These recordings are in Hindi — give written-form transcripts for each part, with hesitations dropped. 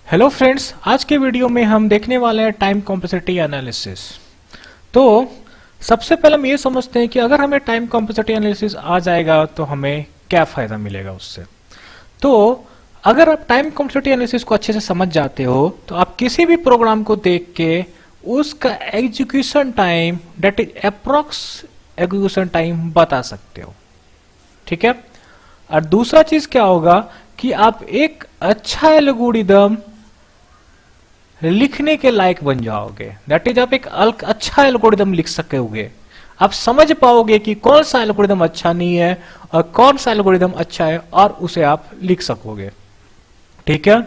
हेलो फ्रेंड्स, आज के वीडियो में हम देखने वाले हैं टाइम कॉम्प्लेक्सिटी एनालिसिस। तो सबसे पहले हम ये समझते हैं कि अगर हमें टाइम कॉम्प्लेक्सिटी एनालिसिस आ जाएगा तो हमें क्या फायदा मिलेगा उससे। तो अगर आप टाइम कॉम्प्लेक्सिटी एनालिसिस को अच्छे से समझ जाते हो तो आप किसी भी प्रोग्राम को देख के उसका execution time that is approx execution time बता सकते हो। ठीक है। और दूसरा चीज क्या होगा कि आप एक अच्छा एल्गोरिदम लिखने के लायक बन जाओगे। दैट इज आप एक अच्छा एल्गोरिदम लिख सकोगे। आप समझ पाओगे कि कौन सा एल्गोरिदम अच्छा नहीं है और कौन सा एल्गोरिदम अच्छा है और उसे आप लिख सकोगे। ठीक है।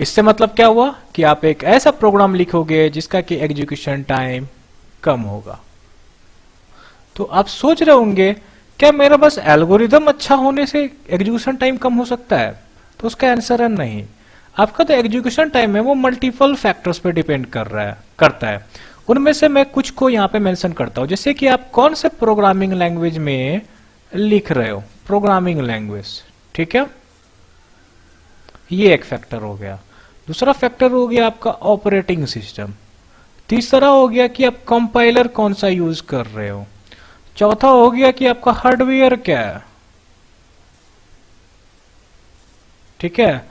इससे मतलब क्या हुआ कि आप एक ऐसा प्रोग्राम लिखोगे जिसका कि एग्जीक्यूशन टाइम कम होगा। तो आप सोच रहे होंगे क्या मेरा बस एल्गोरिदम अच्छा होने से एग्जीक्यूशन टाइम कम हो सकता है? तो उसका आंसर है नहीं। आपका तो एग्जीक्यूशन टाइम है वो मल्टीपल फैक्टर्स पे डिपेंड करता है। उनमें से मैं कुछ को यहाँ पे मेंशन करता हूँ, जैसे कि आप कौन से प्रोग्रामिंग लैंग्वेज में लिख रहे हो, प्रोग्रामिंग लैंग्वेज। ठीक है, ये एक फैक्टर हो गया। दूसरा फैक्टर हो गया आपका ऑपरेटिंग सिस्टम। तीसरा हो गया कि आप कंपाइलर कौन सा यूज कर रहे हो। चौथा हो गया कि आपका हार्डवेयर क्या है। ठीक है।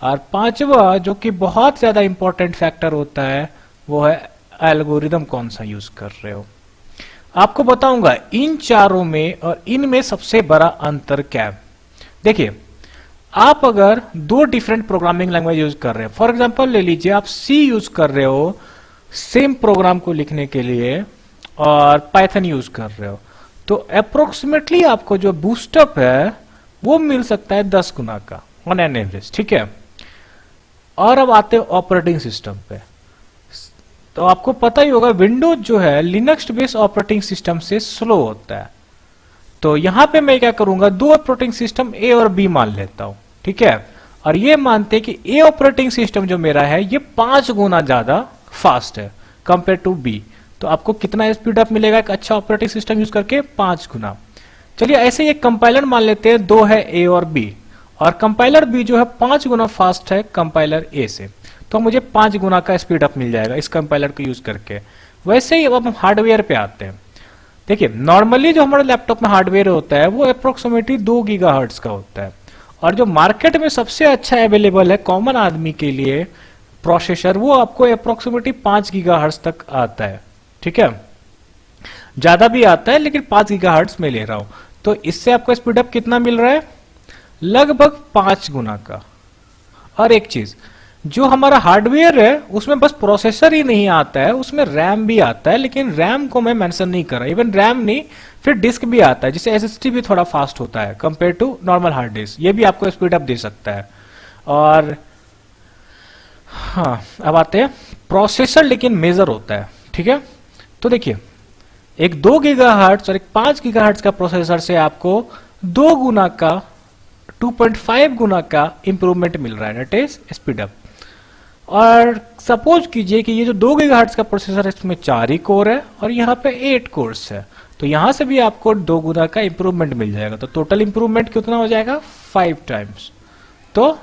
और पांचवा जो कि बहुत ज्यादा इंपॉर्टेंट फैक्टर होता है वो है एल्गोरिदम कौन सा यूज कर रहे हो। आपको बताऊंगा इन चारों में और इनमें सबसे बड़ा अंतर क्या है। देखिए, आप अगर दो डिफरेंट प्रोग्रामिंग लैंग्वेज यूज कर रहे हैं, फॉर एग्जांपल ले लीजिए आप सी यूज कर रहे हो सेम प्रोग्राम को लिखने के लिए और पाइथन यूज कर रहे हो, तो अप्रोक्सीमेटली आपको जो बूस्टअप है वो मिल सकता है 10 गुना का ऑन एन एवरेज। ठीक है। और अब आते हैं ऑपरेटिंग सिस्टम पे। तो आपको पता ही होगा विंडोज जो है लिनक्स बेस्ड ऑपरेटिंग सिस्टम से स्लो होता है। तो यहां पे मैं क्या करूंगा, दो ऑपरेटिंग सिस्टम ए और बी मान लेता हूं। ठीक है। और ये मानते हैं कि ए ऑपरेटिंग सिस्टम जो मेरा है ये 5 गुना ज्यादा फास्ट है कंपेयर टू बी। तो आपको कितना स्पीड अप मिलेगा एक अच्छा ऑपरेटिंग सिस्टम यूज करके? 5 गुना। चलिए ऐसे ही एक कंपाइलर मान लेते हैं, दो है ए और बी, और कंपाइलर बी जो है 5 गुना फास्ट है कंपाइलर ए से, तो मुझे 5 गुना का स्पीड अप मिल जाएगा इस कंपाइलर को यूज करके। वैसे ही अब हम हार्डवेयर पे आते हैं। देखिए, नॉर्मली जो हमारे लैपटॉप में हार्डवेयर होता है वो अप्रोक्सीमेटली 2 गीगाहर्ट्ज का होता है, और जो मार्केट में सबसे अच्छा अवेलेबल है कॉमन आदमी के लिए प्रोसेसर, वो आपको अप्रोक्सीमेटली 5 गीगाहर्ट्ज तक आता है। ठीक है, ज्यादा भी आता है लेकिन 5 गीगाहर्ट्ज में ले रहा हूं, तो इससे आपको स्पीड अप कितना मिल रहा है? लगभग 5 गुना का। और एक चीज, जो हमारा हार्डवेयर है उसमें बस प्रोसेसर ही नहीं आता है, उसमें रैम भी आता है, लेकिन रैम को मैं मेंशन नहीं कर रहा। इवन रैम नहीं, फिर डिस्क भी आता है, जिससे एसएसडी भी थोड़ा फास्ट होता है compare to normal hard disk. ये भी आपको स्पीड अप दे सकता है। और हाँ, अब आते हैं प्रोसेसर लेकिन मेजर होता है। ठीक है। तो देखिए, एक 2 गीगाहर्ट्ज और एक 5 गीगाहर्ट्ज का प्रोसेसर से आपको 2 गुना का 2.5 गुना का इंप्रूवमेंट मिल रहा है, दैट इज स्पीड अप। और सपोज कीजिए कि ये जो 2 गीगाहर्ट्ज का प्रोसेसर है इसमें 4 ही कोर है और यहाँ पे 8 कोर्स है, तो यहां से भी आपको 2 गुना का इंप्रूवमेंट मिल जाएगा। तो टोटल इंप्रूवमेंट कितना हो जाएगा? 5 टाइम्स। तो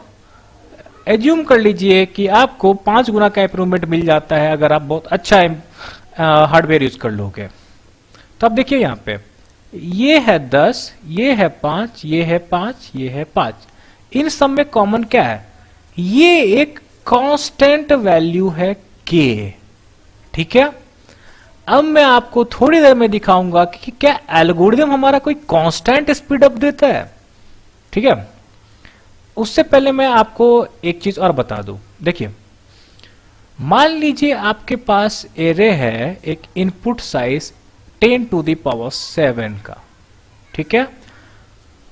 एज्यूम कर लीजिए कि आपको 5 गुना का इंप्रूवमेंट मिल जाता है अगर आप बहुत अच्छा हार्डवेयर यूज कर लोगे। तो अब देखिए यहाँ पे ये है 10, ये है 5, ये है 5, ये है 5। इन सब में कॉमन क्या है? ये एक कांस्टेंट वैल्यू है k। ठीक है। अब मैं आपको थोड़ी देर में दिखाऊंगा कि क्या एल्गोरिदम हमारा कोई कांस्टेंट स्पीड अप देता है। ठीक है। उससे पहले मैं आपको एक चीज और बता दूं। देखिए, मान लीजिए आपके पास एरे है एक input size 10 to the power 7 का। ठीक है।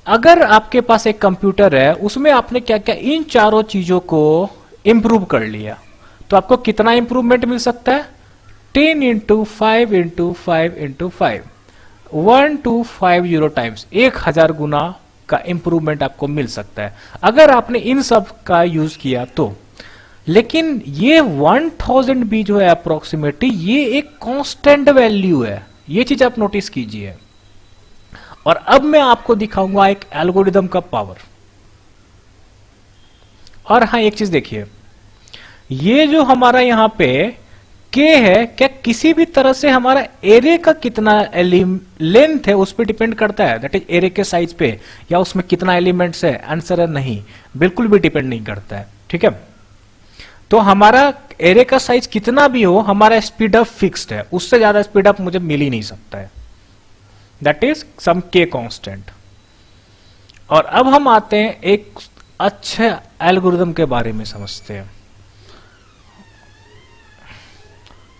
अगर आपके पास एक कंप्यूटर है उसमें आपने क्या क्या इन चारों चीजों को इंप्रूव कर लिया, तो आपको कितना इंप्रूवमेंट मिल सकता है? 10 इंटू 5 इंटू 5 इंटू 5, 1250 टाइम्स, 1000 गुना का इंप्रूवमेंट आपको मिल सकता है अगर आपने इन सब का यूज किया तो। लेकिन ये 1000 भी जो है अप्रोक्सीमेटली ये एक कांस्टेंट वैल्यू है, ये चीज आप नोटिस कीजिए। और अब मैं आपको दिखाऊंगा एक एल्गोरिदम का पावर। और हाँ एक चीज देखिए, ये जो हमारा यहाँ पे k है, क्या किसी भी तरह से हमारा एरे का कितना लेंथ है उस पर डिपेंड करता है, दैट इज एरे के साइज पे, या उसमें कितना एलिमेंट्स है? आंसर है नहीं, बिल्कुल भी डिपेंड नहीं करता है। ठीक है, तो हमारा एरे का साइज कितना भी हो, हमारा स्पीड अप फिक्स्ड है, उससे ज्यादा स्पीड अप मुझे मिल ही नहीं सकता है, that is some k constant. और अब हम आते हैं एक अच्छे एल्गोरिदम के बारे में समझते हैं।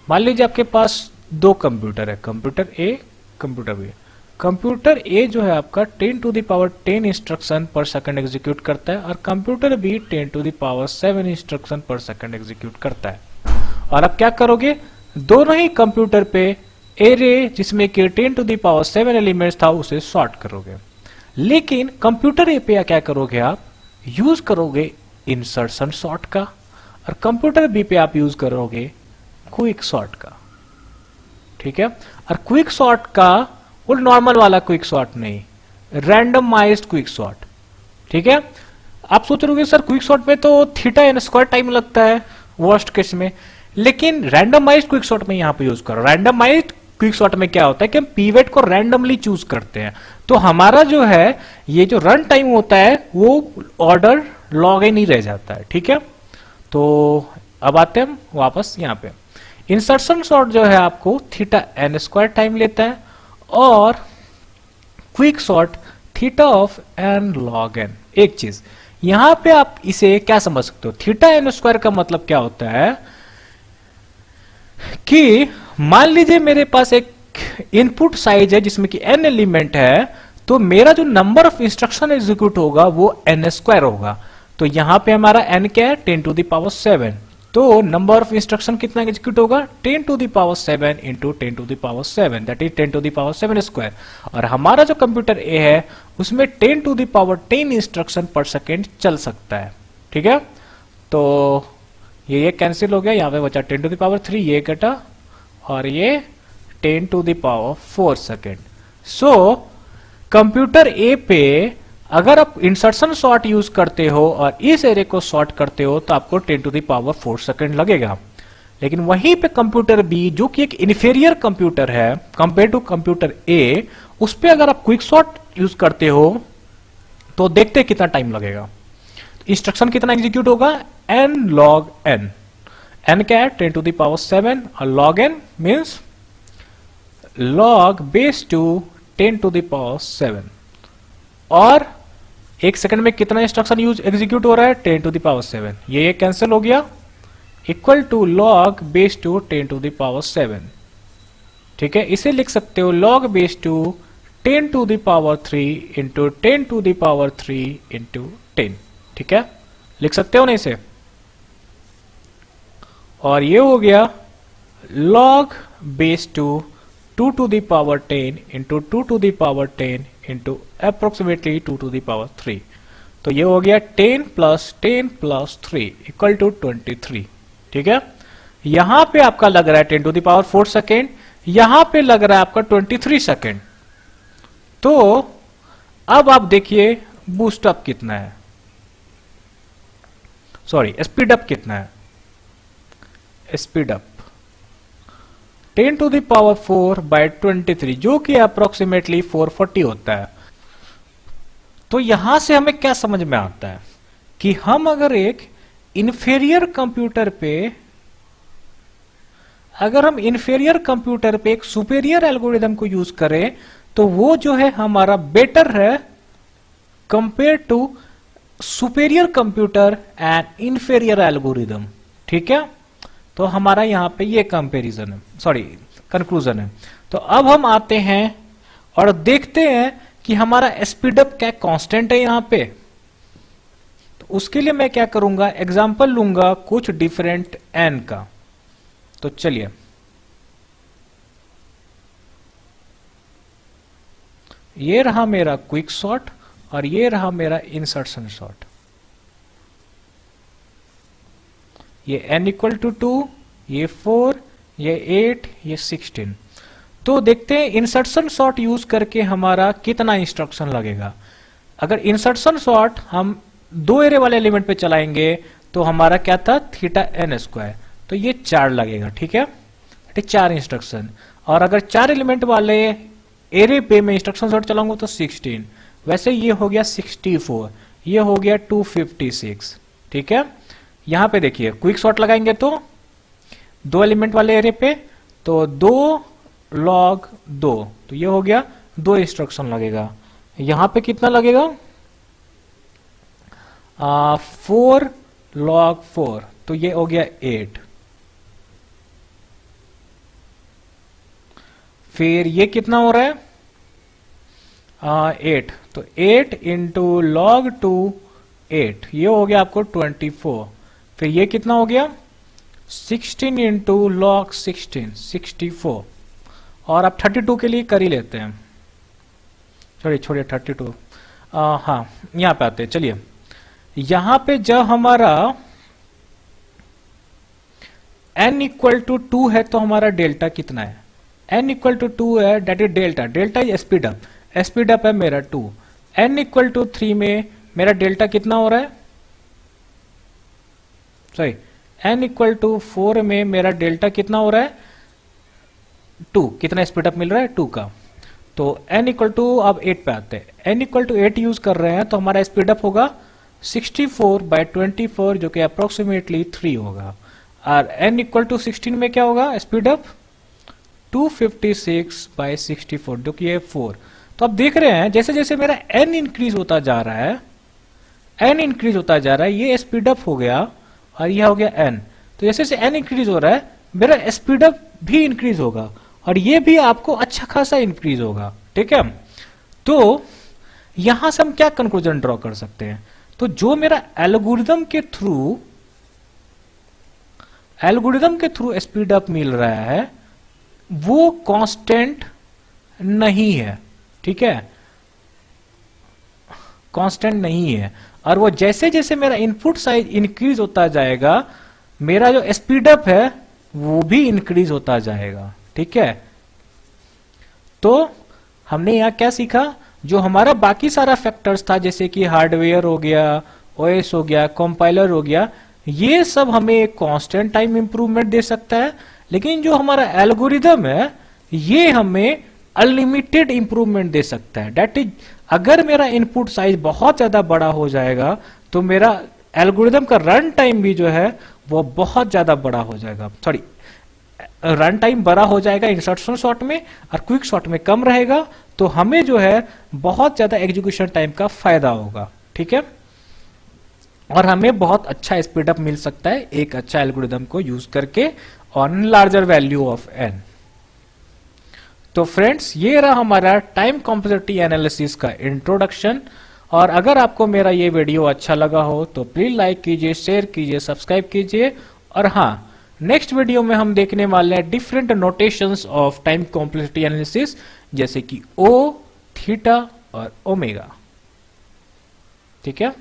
मान लीजिए आपके पास दो कंप्यूटर है, computer A, computer B. Computer A जो है आपका 10 to the power 10 instruction per second execute करता है, और computer B 10 to the power 7 instruction per second execute करता है। और अब क्या करोगे, दोनों ही कंप्यूटर पे एरे जिसमें कि 10 टू द पावर 7 एलिमेंट्स था उसे सॉर्ट करोगे। लेकिन कंप्यूटर ए पे क्या करोगे, आप यूज करोगे इंसर्शन सॉर्ट का, और कंप्यूटर बी पे आप यूज करोगे क्विक सॉर्ट का। ठीक है, और क्विक सॉर्ट का वो नॉर्मल वाला क्विक सॉर्ट नहीं, रैंडमाइज्ड क्विक सॉर्ट। ठीक है, आप सोच रहे हो सर क्विक सॉर्ट में तो थीटा एन स्क्वायर टाइम लगता है वर्स्ट केस में, लेकिन रैंडमाइज्ड क्विक सॉर्ट में यहां पे यूज करो। रैंडमाइज्ड क्विक सॉर्ट में क्या होता है कि हम पीवेट को रैंडमली चूज करते हैं, तो हमारा जो है ये जो रन टाइम होता है वो ऑर्डर लॉग इन ही रह जाता है। ठीक है, तो अब आते हैं हम वापस यहां पे। इंसर्शन सॉर्ट जो है आपको थीटा एन स्क्वायर टाइम लेता है, और quick sort theta of N log N. एक चीज यहां पे आप इसे क्या समझ सकते हो, थीटा एन स्क्वायर का मतलब क्या होता है कि मान लीजिए मेरे पास एक इनपुट साइज है जिसमें कि n एलिमेंट है, तो मेरा जो नंबर ऑफ इंस्ट्रक्शन एग्जीक्यूट होगा वो n स्क्वायर होगा। तो यहां पे हमारा n क्या है, 10 टू द पावर 7, तो नंबर ऑफ इंस्ट्रक्शन कितना एग्जीक्यूट होगा, 10 to the power 7 into 10 to the power 7, that is 10 to the power 7 square. और हमारा जो कंप्यूटर ए है उसमें 10 to the power 10 instruction per second चल सकता है। ठीक है, तो ये कैंसिल हो गया, यहां पे बचा 10 टू द पावर 3, ये कटा, और ये 10 to the power 4 second. So computer A पे अगर आप इंसर्शन सॉर्ट यूज करते हो और इस एरे को सॉर्ट करते हो तो आपको 10 टू द पावर 4 सेकेंड लगेगा। लेकिन वहीं पे कंप्यूटर बी जो कि एक इन्फीरियर कंप्यूटर है कंपेयर टू कंप्यूटर ए, उस पे अगर आप क्विक सॉर्ट यूज करते हो तो देखते कितना टाइम लगेगा। इंस्ट्रक्शन कितना एग्जीक्यूट होगा, n log n। n क्या है, 10 टू द पावर 7, और log n means log base two 10 to the power 7। और एक सेकंड में कितना इंस्ट्रक्शन यूज एग्जीक्यूट हो रहा है, 10 टू द पावर 7। ये कैंसिल हो गया, equal to log base two 10 to the power 7। ठीक है, इसे लिख सकते हो log base two 10 to the power 3 into 10 to the power 3 into 10। ठीक है, लिख सकते हो ना इसे। और ये हो गया log base two 2 to the power 10 into 2 to the power 10 into approximately 2 to the power 3। तो ये हो गया 10 प्लस 10 प्लस 3 इक्वल टू 23। ठीक है, यहां पे आपका लग रहा है 10 टू द पावर 4 सेकेंड, यहां पे लग रहा है आपका 23 सेकेंड। तो अब आप देखिए बूस्ट अप कितना है, सॉरी स्पीड अप कितना है, speed up 10 to the power 4 by 23 जो कि अप्रोक्सीमेटली 440 होता है। तो यहां से हमें क्या समझ में आता है कि हम अगर एक इंफीरियर कंप्यूटर पे एक सुपेरियर एल्गोरिदम को यूज करें तो वो जो है हमारा बेटर है compare to superior computer and inferior algorithm. ठीक है, तो हमारा यहां पे ये कंपैरिजन है, सॉरी कंक्लूजन है। तो अब हम आते हैं और देखते हैं कि हमारा स्पीड अप क्या कांस्टेंट है यहां पे। तो उसके लिए मैं क्या करूंगा, एग्जांपल लूंगा कुछ डिफरेंट n का। तो चलिए ये रहा मेरा क्विक सॉर्ट और ये रहा मेरा इंसर्शन सॉर्ट। ये n इक्वल टू 2, ये 4, ये 8, ये 16। तो देखते हैं इंसर्शन सॉर्ट यूज करके हमारा कितना इंस्ट्रक्शन लगेगा। अगर इंसर्शन सॉर्ट हम दो एरे वाले एलिमेंट पे चलाएंगे तो हमारा क्या था, थीटा एन स्क्वायर, तो ये 4 लगेगा। ठीक है, 4 इंस्ट्रक्शन। और अगर 4 एलिमेंट वाले एरे पे मैं इंस्ट्रक्शन शॉर्ट चलाऊंगा तो 16। वैसे ये हो गया 64, ये हो गया 256। ठीक है, यहां पे देखिए क्विक शॉर्ट लगाएंगे तो 2 एलिमेंट वाले एरे पे तो 2 log 2, तो ये हो गया 2 इंस्ट्रक्शन लगेगा। यहां पे कितना लगेगा, 4 log 4, तो ये हो गया 8। फिर ये कितना हो रहा है, 8, तो 8 इंटू log 2 8, ये हो गया आपको 24। फिर ये कितना हो गया, 16 इंटू log 16 64। और अब 32 के लिए कर ही लेते हैं, छोड़िए 32। हाँ, यहां पे आते हैं। चलिए, यहां पे जब हमारा n इक्वल टू 2 है तो हमारा डेल्टा कितना है, n इक्वल टू 2 है, that is delta, delta is speed up, speed up है मेरा 2। n इक्वल टू 3 में मेरा डेल्टा कितना हो रहा है, सॉरी n इक्वल टू 4 में मेरा डेल्टा कितना हो रहा है, 2। कितना स्पीड अप मिल रहा है, 2 का। तो n इक्वल टू, अब 8 पे आते हैं, n इक्वल टू 8 यूज कर रहे हैं तो हमारा स्पीड अप होगा 64/24, जो कि अप्रोक्सीमेटली 3 होगा। और n इक्वल टू 16 में क्या होगा स्पीड अप, 256/64, जो कि है 4। तो आप देख रहे हैं जैसे जैसे मेरा n इंक्रीज होता जा रहा है, n इंक्रीज होता जा रहा है, ये स्पीड अप हो गया और यह हो गया n। तो जैसे जैसे n इंक्रीज हो रहा है मेरा स्पीड अप भी इंक्रीज होगा और ये भी आपको अच्छा खासा इंक्रीज होगा। ठीक है, तो यहां से हम क्या कंक्लूजन ड्रॉ कर सकते हैं, तो जो मेरा एल्गोरिदम के थ्रू स्पीड अप मिल रहा है वो कांस्टेंट नहीं है। ठीक है, कांस्टेंट नहीं है, और वो जैसे जैसे मेरा इनपुट साइज इंक्रीज होता जाएगा मेरा जो स्पीड अप है वो भी इंक्रीज होता जाएगा। ठीक है, तो हमने यहां क्या सीखा, जो हमारा बाकी सारा फैक्टर्स था जैसे कि हार्डवेयर हो गया, ओएस हो गया, कंपाइलर हो गया, ये सब हमें एक कांस्टेंट टाइम इंप्रूवमेंट दे सकता है, लेकिन जो हमारा एल्गोरिदम है ये हमें अनलिमिटेड इंप्रूवमेंट दे सकता है। दैट इज, अगर मेरा इनपुट साइज बहुत ज्यादा बड़ा हो जाएगा तो मेरा एल्गोरिदम का रन टाइम भी जो है वो बहुत ज्यादा बड़ा हो जाएगा। सॉरी, रन टाइम बड़ा हो जाएगा इंसर्शन शॉट में और क्विक शॉट में कम रहेगा, तो हमें जो है बहुत ज्यादा एग्जीक्यूशन टाइम का फायदा होगा। ठीक है, और हमें बहुत अच्छा स्पीड अप मिल सकता है एक अच्छा एल्गोरिदम को यूज करके on larger value of n। तो फ्रेंड्स, ये रहा हमारा टाइम कॉम्प्लेक्सिटी एनालिसिस का इंट्रोडक्शन। और अगर आपको मेरा ये वीडियो अच्छा लगा हो तो प्लीज लाइक कीजिए, शेयर कीजिए, सब्सक्राइब कीजिए। और हाँ, नेक्स्ट वीडियो में हम देखने वाले हैं different notations of time complexity analysis, जैसे कि ओ, थीटा और ओमेगा। ठीक है।